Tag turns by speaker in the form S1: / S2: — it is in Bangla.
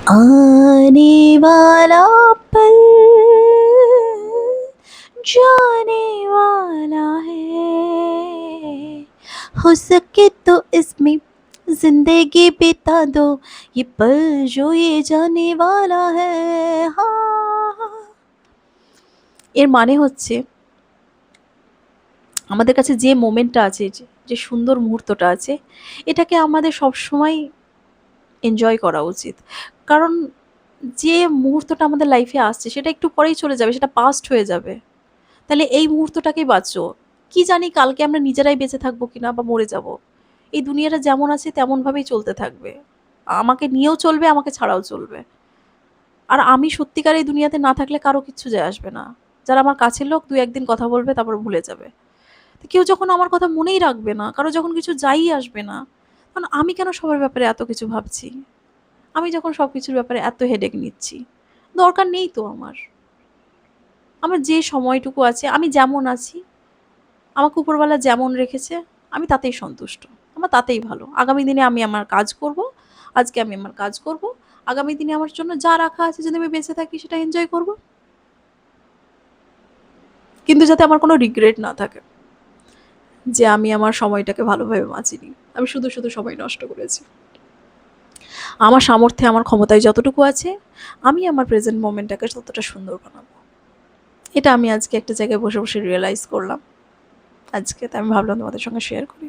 S1: आने वाला पल जाने वाला है, हो सके तो इसमें जिंदगी बिता दो, ये पल जो ये जाने वाला है। এর মানে হচ্ছে আমাদের কাছে যে মোমেন্টটা আছে, যে সুন্দর মুহূর্তটা আছে, এটাকে আমাদের সবসময় এনজয় করা উচিত। কারণ যে মুহূর্তটা আমাদের লাইফে আসছে সেটা একটু পরেই চলে যাবে, সেটা পাস্ট হয়ে যাবে। তাহলে এই মুহূর্তটাকেই বাঁচো। কি জানি কালকে আমরা নিজেরাই বেঁচে থাকবো কিনা বা মরে যাব। এই দুনিয়াটা যেমন আছে তেমনভাবেই চলতে থাকবে। আমাকে নিয়েও চলবে, আমাকে ছাড়াও চলবে। আর আমি সত্যিকার এই দুনিয়াতে না থাকলে কারো কিচ্ছু যায় আসবে না। যারা আমার কাছের লোক ২-১ দিন কথা বলবে তারপর ভুলে যাবে। তো কেউ যখন আমার কথা মনেই রাখবে না, কারো যখন কিছু যাই আসবে না, তখন আমি কেন সবার ব্যাপারে এত কিছু ভাবছি? আমি যখন সবকিছুর ব্যাপারে এত হেডেক নিচ্ছি, দরকার নেই তো আমার। আমার যে সময়টুকু আছে, আমি যেমন আছি, আমাকে উপরওয়ালা যেমন রেখেছে, আমি তাতেই সন্তুষ্ট। আমার তাতেই ভালো। আগামী দিনে আমি আমার কাজ করব। আজকে আমি আমার কাজ করব। আগামী দিনে আমার জন্য যা রাখা আছে যদি আমি বেঁচে থাকি সেটা এনজয় করব। কিন্তু যাতে আমার কোনো রিগ্রেট না থাকে যে আমি আমার সময়টাকে ভালোভাবে বাঁচিনি। আমি শুধু সময় নষ্ট করেছি। আমার সামর্থ্যে, আমার ক্ষমতায় যতটুকু আছে, আমি আমার প্রেজেন্ট মোমেন্টটাকে ততটা সুন্দর বানাবো। এটা আমি আজকে একটা জায়গায় বসে রিয়ালাইজ করলাম আজকে। তাই আমি ভাবলাম তোমাদের সঙ্গে শেয়ার করি।